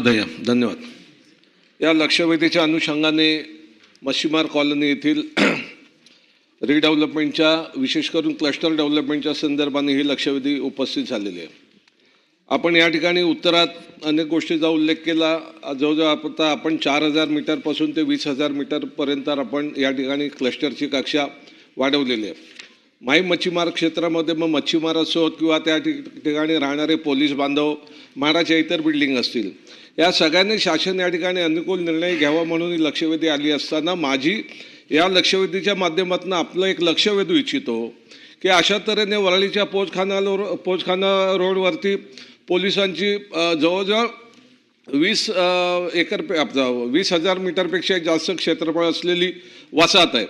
महोदय, धन्यवाद. या लक्षवेधीच्या अनुषंगाने मच्छीमार कॉलनी येथील रिडेव्हलपमेंटच्या, विशेष करून क्लस्टर डेव्हलपमेंटच्या संदर्भाने ही लक्षवेधी उपस्थित झालेली आहे. आपण या ठिकाणी उत्तरात अनेक गोष्टीचा उल्लेख केला. जवळजवळ आता आपण 4000 मीटरपासून ते 20,000 मीटरपर्यंत आपण या ठिकाणी क्लस्टरची कक्षा वाढवलेली आहे. माई मच्छीमार क्षेत्रामध्ये मग मच्छीमार असोत किंवा त्या ठिकाणी राहणारे पोलीस बांधव, महाराच्या इतर बिल्डिंग असतील, या सगळ्यांनी शासन या ठिकाणी अनुकूल निर्णय घ्यावा म्हणून ही लक्षवेधी आली असताना माझी या लक्षवेधीच्या माध्यमातून आपलं एक लक्ष वेधू इच्छितो की अशा तऱ्हेने वरळीच्या पोचखाना रोडवरती पोलिसांची जवळजवळ 20,000 मीटरपेक्षा जास्त क्षेत्रफळ असलेली वसाहत आहे.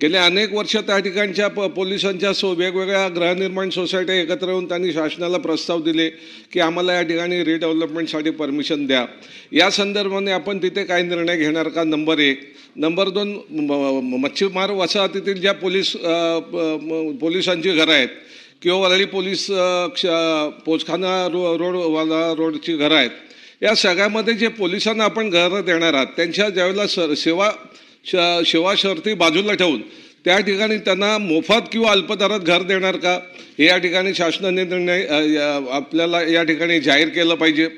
गेल्या अनेक वर्ष त्या ठिकाणच्या पोलिसांच्या वेगवेगळ्या गृहनिर्माण सोसायट्या एकत्र येऊन त्यांनी शासनाला प्रस्ताव दिले की आम्हाला या ठिकाणी रिडेव्हलपमेंटसाठी परमिशन द्या. या संदर्भाने आपण तिथे काय निर्णय घेणार का, नंबर 1. नंबर 2, मच्छीमार वसाहतीतील ज्या पोलिसांची घरं आहेत किंवा वरळी पोलीस पोचखाना रोडची घरं आहेत, या सगळ्यामध्ये जे पोलिसांना आपण घरं देणार आहात त्यांच्या ज्यावेळेला सेवा शर्ती बाजूला ठेवून त्या ठिकाणी त्यांना मोफत किंवा अल्पदरात घर देणार का, हे या ठिकाणी शासनाने निर्णय आपल्याला या ठिकाणी जाहीर केलं पाहिजे.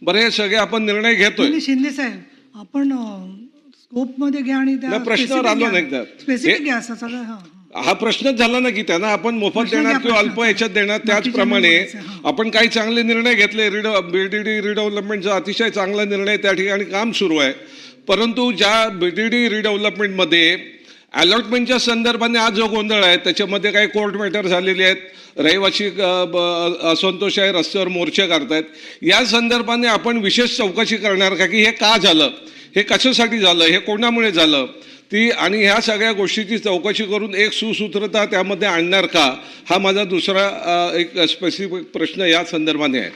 बरं, हे सगळे आपण निर्णय घेतोय. शिंदे साहेब, आपण स्कोप मध्ये घ्या आणि प्रश्नावर आलो नाही का, हा प्रश्नच झाला ना की त्यांना आपण मोफत देणार किंवा अल्प याच्यात देणार. त्याचप्रमाणे आपण काही चांगले निर्णय घेतले. बीडीडी रिडेव्हलपमेंटचा अतिशय चांगला निर्णय, त्या ठिकाणी काम सुरू आहे. परंतु ज्या बीडीडी रिडेव्हलपमेंटमध्ये अलॉटमेंटच्या संदर्भाने आज जो गोंधळ आहे त्याच्यामध्ये काही कोर्ट मॅटर झालेले आहेत, रहिवासी असंतोष आहे, रस्त्यावर मोर्चे करतायत. या संदर्भाने आपण विशेष चौकशी करणार का की हे का झालं, हे कशासाठी झालं, हे कोणामुळे झालं ती, आणि ह्या सगळ्या गोष्टीची चौकशी करून एक सुसूत्रता त्यामध्ये आणणार का, हा माझा दुसरा एक स्पेसिफिक प्रश्न या संदर्भाने आहे.